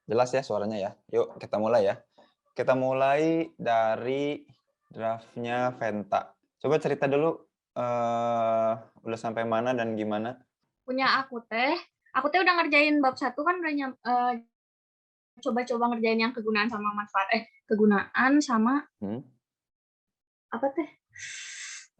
Jelas ya suaranya ya? Yuk kita mulai ya. Kita mulai dari draft-nya Venta. Coba cerita dulu, udah sampai mana dan gimana? Punya aku teh udah ngerjain bab satu kan udah coba-coba ngerjain yang kegunaan sama kegunaan sama Hmm? apa teh,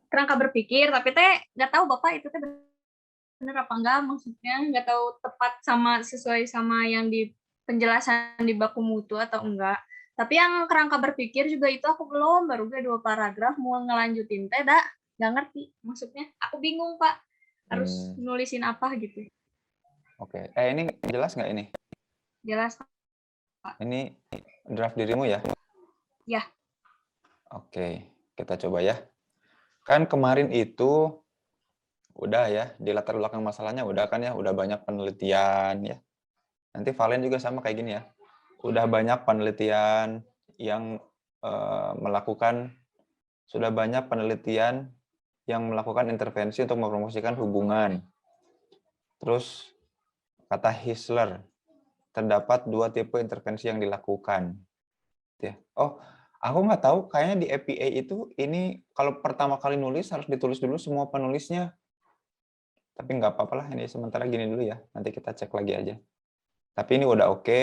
kerangka berpikir, tapi teh nggak tahu Bapak itu teh bener apa enggak, maksudnya nggak tahu tepat sama sesuai sama yang di penjelasan di baku mutu atau enggak. Tapi yang kerangka berpikir juga itu aku belum, baru gue 2 paragraf mau ngelanjutin teh nggak ngerti maksudnya. Aku bingung, Pak, harus Mmm, nulisin apa gitu. oke. Ini jelas nggak ini? Jelas, Pak. Ini draft dirimu ya? Ya, Oke, kita coba ya. Kan kemarin itu udah ya, di latar belakang masalahnya udah kan ya, udah banyak penelitian ya. Nanti Valen juga sama kayak gini ya. Udah banyak penelitian yang, melakukan sudah banyak penelitian yang melakukan intervensi untuk mempromosikan hubungan. Terus kata Hisler, terdapat 2 tipe intervensi yang dilakukan, gitu ya. Oh, aku nggak tahu kayaknya di EPA itu ini kalau pertama kali nulis harus ditulis dulu semua penulisnya, tapi nggak apa-apalah ini sementara gini dulu ya, nanti kita cek lagi aja. Tapi ini udah oke,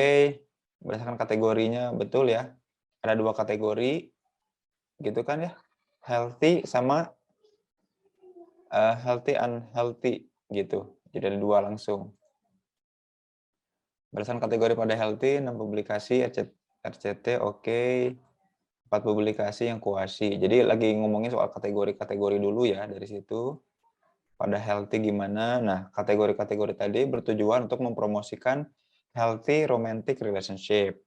berdasarkan kategorinya betul ya, ada 2 kategori, gitu kan ya, healthy sama, healthy unhealthy gitu, jadi ada 2 langsung. Berdasarkan kategori pada healthy, 6 publikasi, RCT oke, 4 publikasi yang kuasi. Jadi lagi ngomongin soal kategori-kategori dulu ya dari situ. Pada healthy gimana? Nah, kategori-kategori tadi bertujuan untuk mempromosikan healthy romantic relationship.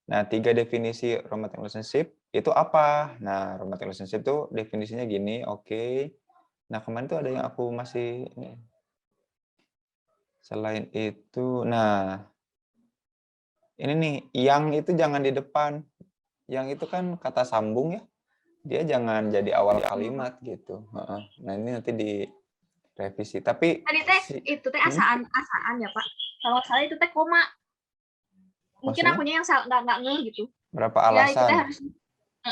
Nah, 3 definisi romantic relationship itu apa? Nah, romantic relationship itu definisinya gini, oke. Nah, kemarin tuh ada yang aku masih ini, selain itu nah, ini nih, yang itu jangan di depan. Yang itu kan kata sambung ya, dia jangan jadi awal iya, Pak. kalimat gitu, heeh. Nah, ini nanti direvisi. Tapi Tadi teh si itu teh mhm, asaan ya, Pak. Kalau nggak salah itu teh koma. Mungkin maksudnya akunya yang nggak ngeh gitu. berapa Ya itu teh alasan? harus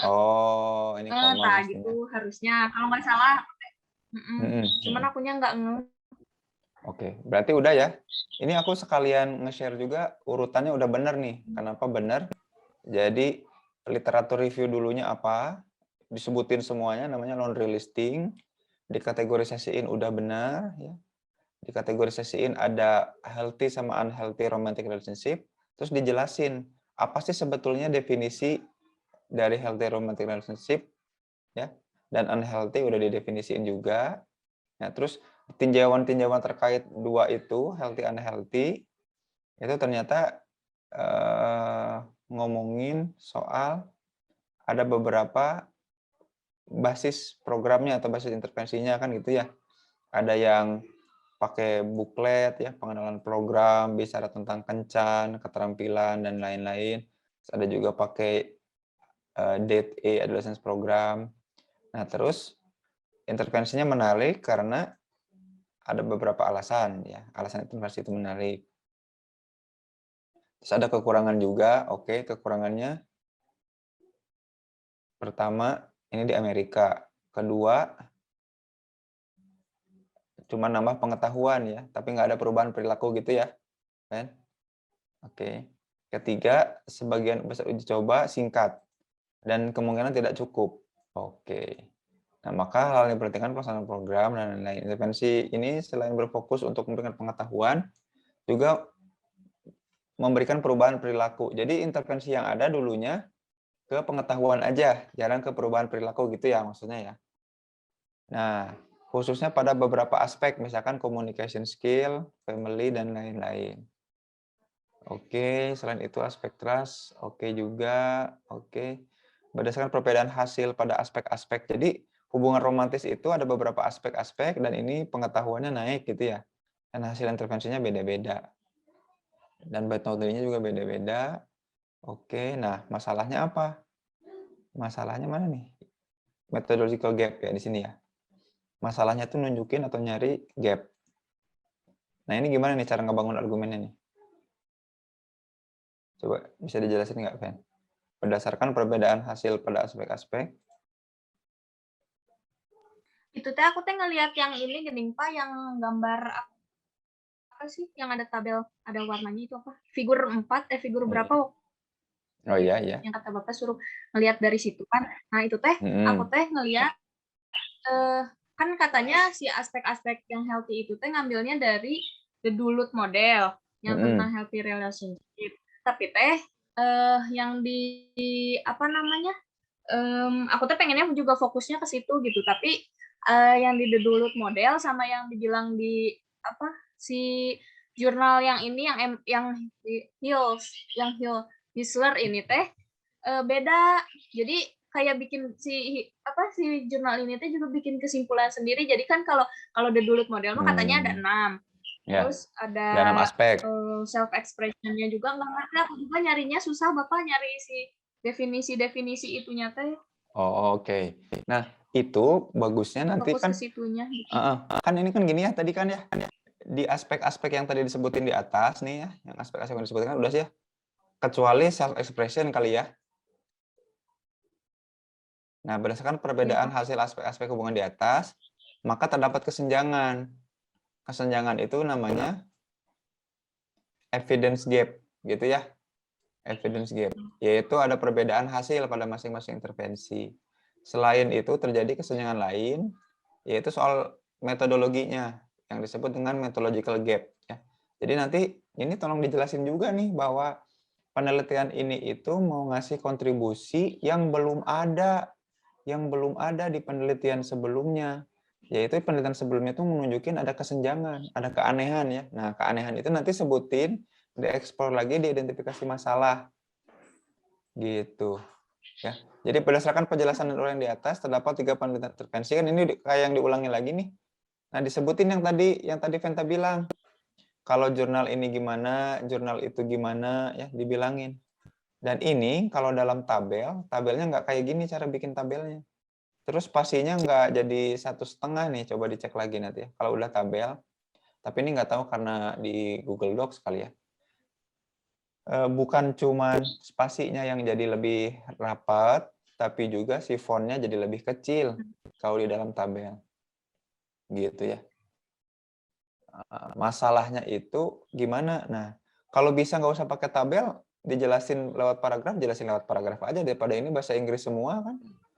Oh, ini koma tah gitu mestinya. harusnya. Kalau nggak salah, Mhm cuman mhm. akunya nggak ngeh. Oke, berarti udah ya. Ini aku sekalian nge-share juga urutannya udah bener nih. Kenapa bener? Jadi literatur review dulunya apa, disebutin semuanya namanya laundry listing, dikategorisasiin udah benar ya. Dikategorisasiin ada healthy sama unhealthy romantic relationship, terus dijelasin apa sih sebetulnya definisi dari healthy romantic relationship ya, dan unhealthy udah didefinisiin juga. Nah, terus tinjauan-tinjauan terkait dua itu, healthy unhealthy, itu ternyata ngomongin soal ada beberapa basis programnya atau basis intervensinya kan gitu ya. Ada yang pakai buklet ya, pengenalan program, bicara tentang kencan, keterampilan, dan lain-lain. Terus ada juga pakai, DATE Adolescence Program. Nah, terus intervensinya menarik karena ada beberapa alasan ya, alasan intervensi itu menarik. Terus ada kekurangan juga, oke, kekurangannya pertama ini di Amerika, kedua cuma nambah pengetahuan ya, tapi nggak ada perubahan perilaku gitu ya, kan? Oke. Ketiga, sebagian besar uji coba singkat dan kemungkinan tidak cukup. Oke. Nah, maka hal yang diperhatikan pelaksanaan program dan lain-lain. Intervensi ini selain berfokus untuk memberikan pengetahuan, juga memberikan perubahan perilaku. Jadi intervensi yang ada dulunya ke pengetahuan aja, jarang ke perubahan perilaku gitu ya maksudnya ya. Nah, khususnya pada beberapa aspek, misalkan communication skill, family, dan lain-lain. Oke, selain itu aspek trust, oke juga, oke. Berdasarkan perbedaan hasil pada aspek-aspek. Jadi, hubungan romantis itu ada beberapa aspek-aspek dan ini pengetahuannya naik gitu ya. Dan hasil intervensinya beda-beda. Dan metodenya juga beda-beda. Oke, nah masalahnya apa? Masalahnya mana nih? Methodological gap ya di sini ya. Masalahnya tuh nunjukin atau nyari gap. Nah, ini gimana nih cara ngebangun argumennya nih? Coba bisa dijelasin nggak, Fen? Berdasarkan perbedaan hasil pada aspek-aspek. Itu teh aku teh ngelihat yang ini gening Pak, yang gambar apa sih yang ada tabel, ada warnanya itu apa? Figur 4, figur berapa Oh iya, itu iya. yang kata Bapak suruh ngelihat dari situ kan. Nah, itu teh aku Mm-mm. teh ngelihat kan katanya si aspek-aspek yang healthy itu teh ngambilnya dari The Duluth model yang tentang Mm-mm. healthy relationship. Tapi teh yang di apa namanya? Aku tuh pengennya juga fokusnya ke situ gitu, tapi yang di The Duluth model sama yang dibilang di apa si jurnal yang ini yang Hisler ini teh beda. Jadi kayak bikin si jurnal ini teh juga bikin kesimpulan sendiri. Jadi kan kalau kalau The Duluth model mah katanya ada 6. Ya, Terus ada ada 6 aspek. self expression-nya juga nggak ngerti, aku juga nyarinya susah Bapak nyari si definisi-definisi itunya teh. Oh, oke. Nah, itu bagusnya nanti Fokus ke kan, situnya gitu. kan ini kan gini ya tadi kan ya, di aspek-aspek yang tadi disebutin di atas nih ya, yang aspek-aspek yang disebutkan udah sih ya, kecuali self expression kali ya. Nah, berdasarkan Iya, perbedaan Pak. hasil aspek-aspek hubungan di atas, maka terdapat kesenjangan. Kesenjangan itu namanya evidence gap, gitu ya. Evidence gap, yaitu ada perbedaan hasil pada masing-masing intervensi. Selain itu terjadi kesenjangan lain, yaitu soal metodologinya yang disebut dengan methodological gap. Ya. Jadi nanti ini tolong dijelasin juga nih bahwa penelitian ini itu mau ngasih kontribusi yang belum ada di penelitian sebelumnya. Yaitu penelitian sebelumnya itu menunjukin ada kesenjangan, ada keanehan ya. Nah, keanehan itu nanti sebutin, dieksplor lagi, diidentifikasi masalah. Gitu. Ya. Jadi berdasarkan penjelasan yang di atas terdapat 3 penelitian intervensi, kan ini kayak yang diulangi lagi nih. Nah, disebutin yang tadi Venta bilang. Kalau jurnal ini gimana, jurnal itu gimana, ya dibilangin. Dan ini kalau dalam tabel, tabelnya nggak kayak gini cara bikin tabelnya. Terus spasinya nggak jadi 1,5 nih, coba dicek lagi nanti ya. Kalau udah tabel, tapi ini nggak tahu karena di Google Docs kali ya. Bukan cuma spasinya yang jadi lebih rapat, tapi juga si fontnya jadi lebih kecil kalau di dalam tabel. Gitu ya. Masalahnya itu gimana? Nah, kalau bisa nggak usah pakai tabel, jelasin lewat paragraf aja daripada ini bahasa Inggris semua kan.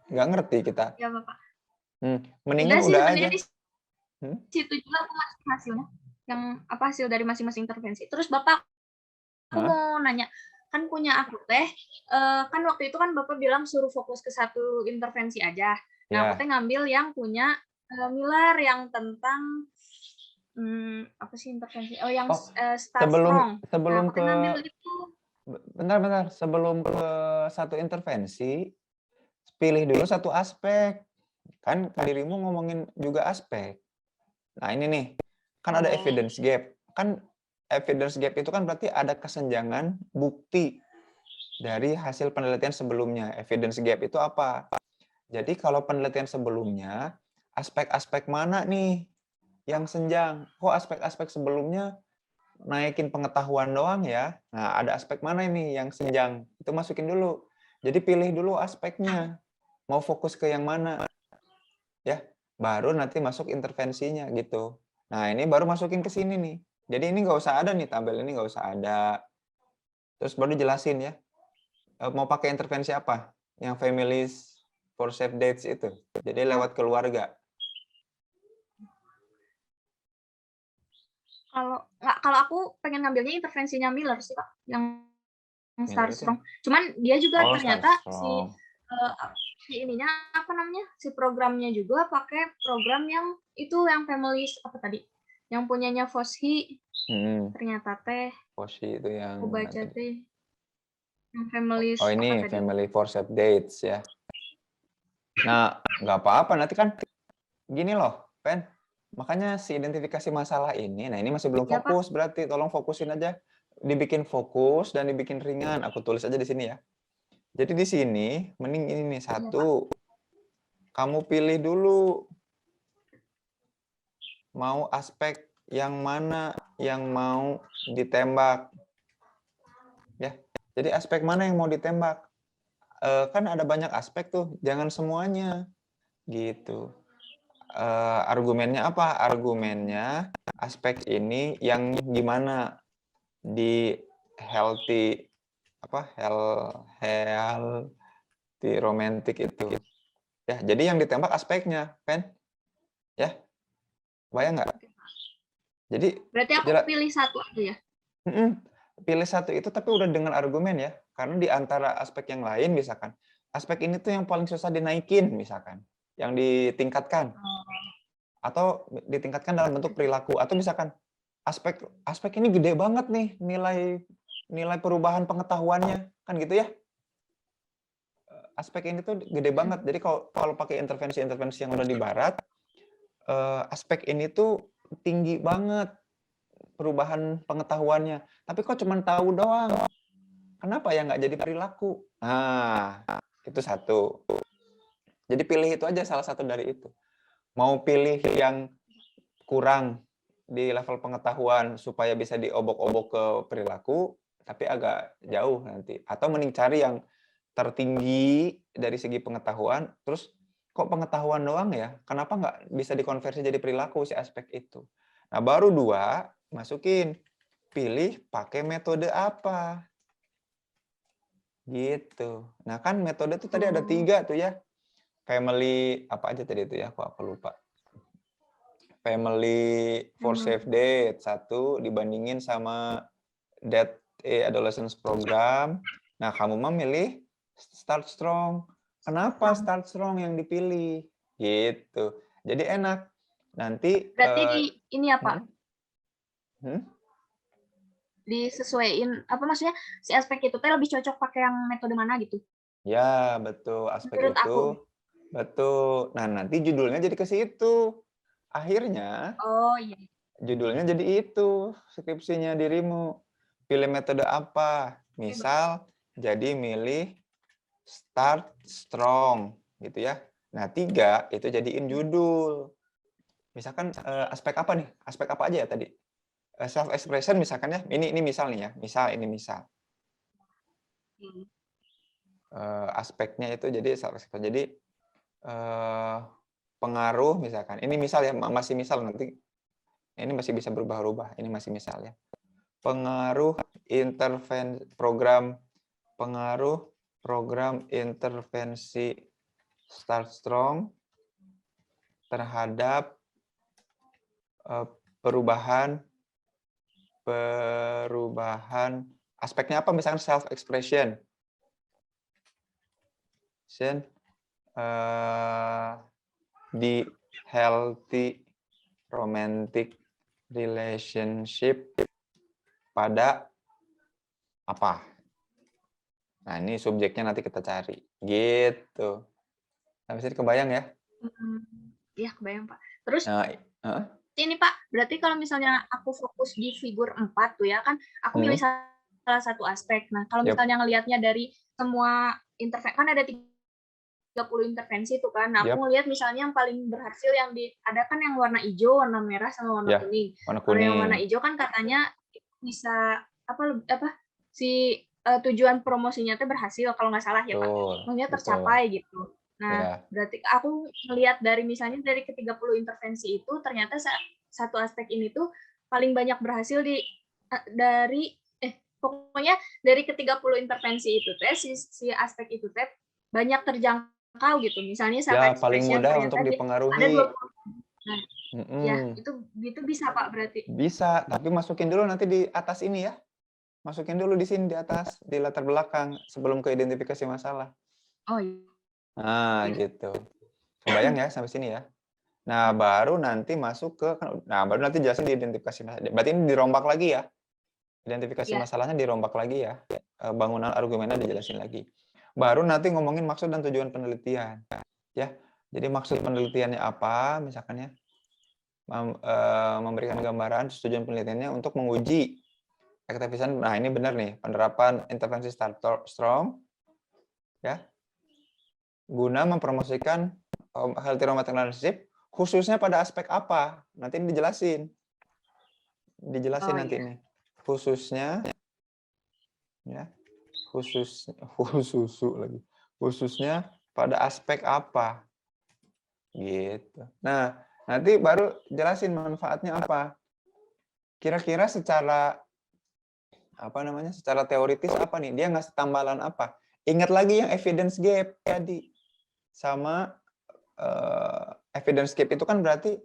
Nggak ngerti kita. Ya, Bapak. Mendingan Udah sih udah aja. sebenarnya di situ juga aku masih hasilnya. Yang apa hasil dari masing-masing intervensi. Terus Bapak, aku Hah? mau nanya, kan punya aku teh, kan waktu itu kan Bapak bilang suruh fokus ke satu intervensi aja. Nah, aku Ya. teh ngambil yang punya Miller yang tentang apa sih intervensi? Oh, yang Oh, start sebelum strong. Nah, sebelum aku teh ke ngambil itu. bentar, sebelum ke satu intervensi, pilih dulu satu aspek. Kan dirimu ngomongin juga aspek. Nah, ini nih. Kan ada Oh, evidence gap. Kan evidence gap itu kan berarti ada kesenjangan bukti dari hasil penelitian sebelumnya. Evidence gap itu apa? Jadi kalau penelitian sebelumnya, aspek-aspek mana nih yang senjang? Kok aspek-aspek sebelumnya naikin pengetahuan doang ya? Nah, ada aspek mana ini yang senjang? Itu masukin dulu. Jadi pilih dulu aspeknya. Mau fokus ke yang mana? Ya, baru nanti masuk intervensinya gitu. Nah, ini baru masukin ke sini nih. Jadi ini nggak usah ada nih, tabel ini nggak usah ada. Terus baru jelasin ya, mau pakai intervensi apa? Yang families for safe dates itu. Jadi lewat keluarga. kalau aku pengen ngambilnya intervensinya Miller sih Pak, yang Miller Start itu. Strong. Cuman dia juga Oh, Start ternyata Strong. si ininya apa namanya si programnya juga pakai program yang itu yang families apa tadi yang punyanya Foshi ternyata teh Posi itu yang aku mana baca tadi? teh yang families Oh, apa ini tadi. family for safe dates ya. Nah, nggak apa-apa. Nanti kan gini loh, Pen. Makanya si identifikasi masalah ini, nah ini masih belum Ya Pak. fokus berarti. Tolong fokusin aja. Dibikin fokus dan dibikin ringan. Aku tulis aja di sini ya. Jadi di sini, mending ini nih, Ya Pak. satu. Kamu pilih dulu. Mau aspek yang mana yang mau ditembak. Ya. Jadi aspek mana yang mau ditembak? Kan ada banyak aspek tuh, jangan semuanya gitu. Argumennya apa? Argumennya aspek ini yang gimana di healthy healthy romantic itu. Ya, jadi yang ditembak aspeknya, Pen. Ya, bayang nggak? Oke, Pak. Jadi Berarti aku jelas. pilih satu aja ya? Pilih satu itu tapi udah dengan argumen ya. Karena di antara aspek yang lain misalkan, aspek ini tuh yang paling susah dinaikin misalkan, yang ditingkatkan Oh, atau ditingkatkan dalam bentuk perilaku atau misalkan aspek ini gede banget nih nilai perubahan pengetahuannya, kan gitu ya. Aspek ini tuh gede banget. Jadi kalau pakai intervensi-intervensi yang udah di barat, aspek ini tuh tinggi banget perubahan pengetahuannya. Tapi kok cuma tahu doang. Kenapa ya nggak jadi perilaku? Nah, itu satu. Jadi pilih itu aja salah satu dari itu. Mau pilih yang kurang di level pengetahuan supaya bisa diobok-obok ke perilaku, tapi agak jauh nanti. Atau mending cari yang tertinggi dari segi pengetahuan, terus kok pengetahuan doang ya? Kenapa nggak bisa dikonversi jadi perilaku si aspek itu? Nah, baru dua, masukin. Pilih pakai metode apa? Gitu. Nah, kan metode itu tadi ada 3 tuh ya. Family apa aja tadi itu ya? Aku lupa. Family for Safe Date 1 dibandingin sama Adolescence Program. Nah, kamu mah milih Start Strong. Kenapa Start Strong yang dipilih? Gitu. Jadi enak. Nanti berarti di ini ya Pak, hmm? disesuaiin apa maksudnya si aspek itu teh lebih cocok pakai yang metode mana gitu? Ya, betul. Aspek Menurut aku. itu. Betul. Nah, nanti judulnya jadi ke situ. Akhirnya Oh iya. judulnya jadi itu skripsinya dirimu. Pilih metode apa? Misal jadi milih Start Strong gitu ya. Nah, 3 itu jadiin judul. Misalkan aspek apa nih? Aspek apa aja ya tadi? Self expression misalkan ya. Ini misal nih ya. Ini misal. Aspeknya itu jadi self expression. Jadi pengaruh misalkan. Ini misal ya, masih misal nanti. Ini masih bisa berubah-ubah. Ini masih misal ya. Pengaruh program intervensi Start Strong terhadap perubahan aspeknya apa, misalkan self expression di healthy romantic relationship pada apa. Nah, ini subjeknya nanti kita cari gitu. Nah, bisa kebayang ya? Iya, kebayang Pak. Terus Nah, ini Pak, berarti kalau misalnya aku fokus di figur 4 tuh ya kan, aku milih salah satu aspek. Nah, kalau misalnya ngelihatnya dari semua intervensi, kan ada 30 intervensi itu kan. Nah, aku ngelihat misalnya yang paling berhasil yang ada kan yang warna hijau, warna merah, sama warna kuning. Kalau yang warna hijau kan katanya bisa si tujuan promosinya itu berhasil kalau nggak salah ya Pak. Maksudnya tercapai gitu. Nah, berarti aku melihat dari misalnya dari ke-30 intervensi itu ternyata satu aspek ini tuh paling banyak berhasil pokoknya dari ke-30 intervensi itu teh si aspek itu teh banyak terjangkau gitu. Misalnya self ya, paling expression mudah ternyata untuk dipengaruhi. ada 20. Nah, ya, itu bisa Pak berarti. Bisa, tapi masukin dulu nanti di atas ini ya. Masukin dulu di sini di atas, di latar belakang sebelum ke identifikasi masalah. Oh iya. Nah, gitu. Kebayang ya sampai sini ya. Nah, baru nanti baru nanti jelasin di identifikasi masalah. Berarti ini dirombak lagi ya. Identifikasi masalahnya dirombak lagi ya. Bangunan argumennya dijelasin lagi. Baru nanti ngomongin maksud dan tujuan penelitian. Ya. Jadi maksud penelitiannya apa misalkan ya. Memberikan gambaran tujuan penelitiannya untuk menguji efektivitas. Nah, ini benar nih, penerapan intervensi Start Strong ya. Guna mempromosikan healthy romantic relationship khususnya pada aspek apa? Nanti ini dijelasin. Nanti ini. Khususnya ya. Khususnya pada aspek apa? Gitu. Nah, nanti baru jelasin manfaatnya apa. Kira-kira secara secara teoritis apa nih? Dia ngasih tambalan apa? Ingat lagi yang evidence gap tadi. Sama evidence gap itu kan berarti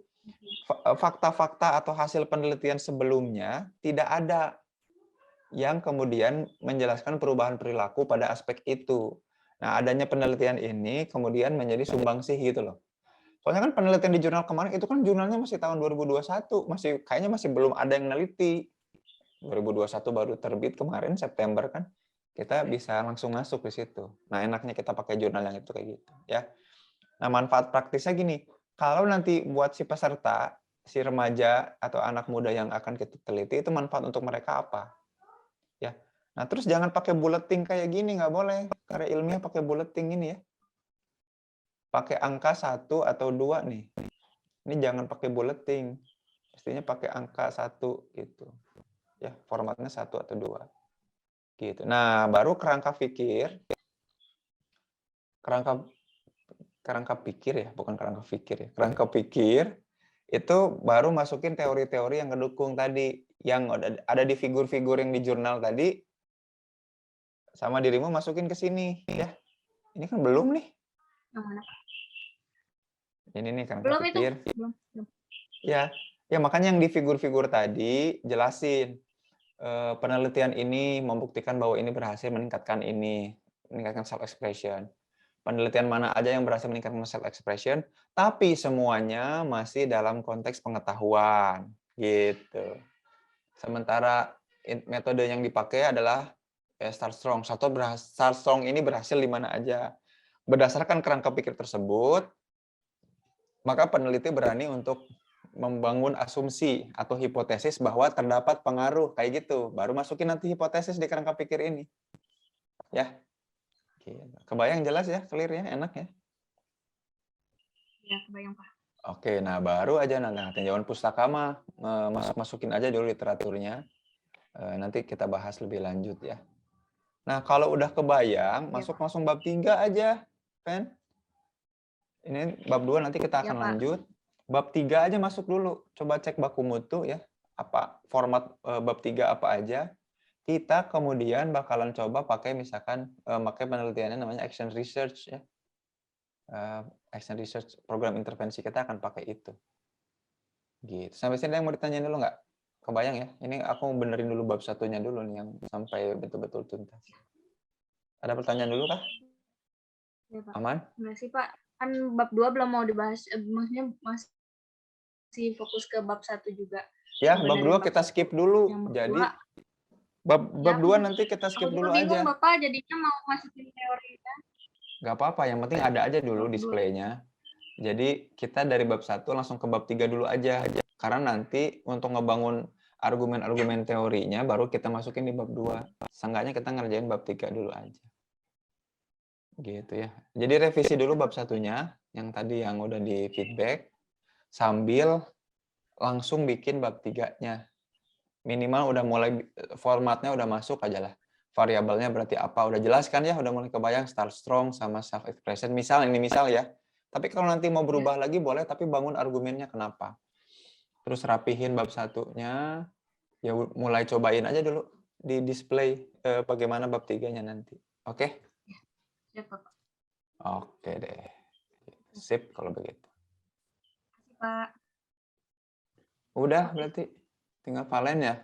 fakta-fakta atau hasil penelitian sebelumnya tidak ada yang kemudian menjelaskan perubahan perilaku pada aspek itu. Nah, adanya penelitian ini kemudian menjadi sumbangsih gitu loh. Soalnya kan penelitian di jurnal kemarin itu kan jurnalnya masih tahun 2021, kayaknya masih belum ada yang neliti. 2021 baru terbit kemarin September kan. Kita bisa langsung masuk di situ. Nah, enaknya kita pakai jurnal yang itu kayak gitu, ya. Nah, manfaat praktisnya gini, kalau nanti buat si peserta, si remaja atau anak muda yang akan kita teliti itu manfaat untuk mereka apa? Ya. Nah, terus jangan pakai bulletin kayak gini, nggak boleh. Karya ilmiah pakai bulletin ini ya. Pakai angka 1 atau 2 nih. Ini jangan pakai bulletin. Pastinya pakai angka 1 gitu. Ya, formatnya 1 atau 2. Gitu. Nah, baru kerangka pikir itu baru masukin teori-teori yang ngedukung tadi, yang ada di figur-figur yang di jurnal tadi, sama dirimu masukin ke sini, ya. Ini kan belum nih. Yang mana? Ini nih kerangka Belum itu. pikir. Belum. Ya, makanya yang di figur-figur tadi jelasin. Penelitian ini membuktikan bahwa ini berhasil meningkatkan self expression. Penelitian mana aja yang berhasil meningkatkan self expression, tapi semuanya masih dalam konteks pengetahuan, gitu. Sementara metode yang dipakai adalah Start Strong. Start Strong ini berhasil di mana aja. Berdasarkan kerangka pikir tersebut, maka peneliti berani untuk membangun asumsi atau hipotesis bahwa terdapat pengaruh kayak gitu. Baru masukin nanti hipotesis di kerangka pikir ini. Ya. Kebayang jelas ya, clear ya, enak ya? Ya, kebayang, Pak. Oke, nah baru aja tinjauan pustaka mah masukin aja dulu literaturnya. Nanti kita bahas lebih lanjut ya. Nah, kalau udah kebayang, masuk langsung bab 3 aja, kan? Ini bab 2 nanti kita akan lanjut. Bab 3 aja masuk dulu. Coba cek baku mutu ya. Apa format bab 3 apa aja. Kita kemudian bakalan coba pakai misalkan pakai penelitiannya namanya action research ya. Action research program intervensi kita akan pakai itu. Gitu. Sampai sini ada yang mau ditanyain dulu nggak? Kebayang ya? Ini aku benerin dulu bab 1-nya dulu nih yang sampai betul-betul tuntas. Ada pertanyaan dulu kah? Ya, Pak. Aman? Enggak sih, Pak. Kan bab 2 belum mau dibahas, maksudnya masih fokus ke bab 1 juga. Ya, bab 2 kita skip dulu. Jadi bab 2 nanti kita skip dulu aja. Aku bingung, Bapak, jadinya mau masukin teorinya. Nggak apa-apa, yang penting ada aja dulu displaynya. Jadi kita dari bab 1 langsung ke bab 3 dulu aja. Karena nanti untuk ngebangun argumen-argumen teorinya baru kita masukin di bab 2. Seenggaknya kita ngerjain bab 3 dulu aja. Gitu ya. Jadi revisi dulu bab 1-nya, yang tadi yang udah di feedback, sambil langsung bikin bab 3-nya. Minimal udah mulai formatnya udah masuk aja lah. Variabelnya berarti apa? Udah jelas kan ya? Udah mulai kebayang start strong sama self expression. Misal ya. Tapi kalau nanti mau berubah lagi boleh, tapi bangun argumennya kenapa. Terus rapihin bab 1-nya. Ya mulai cobain aja dulu di display bagaimana bab 3-nya nanti. Oke? Ya, Pak. Oke deh. Sip kalau begitu. Pak. Udah berarti tinggal Valen ya.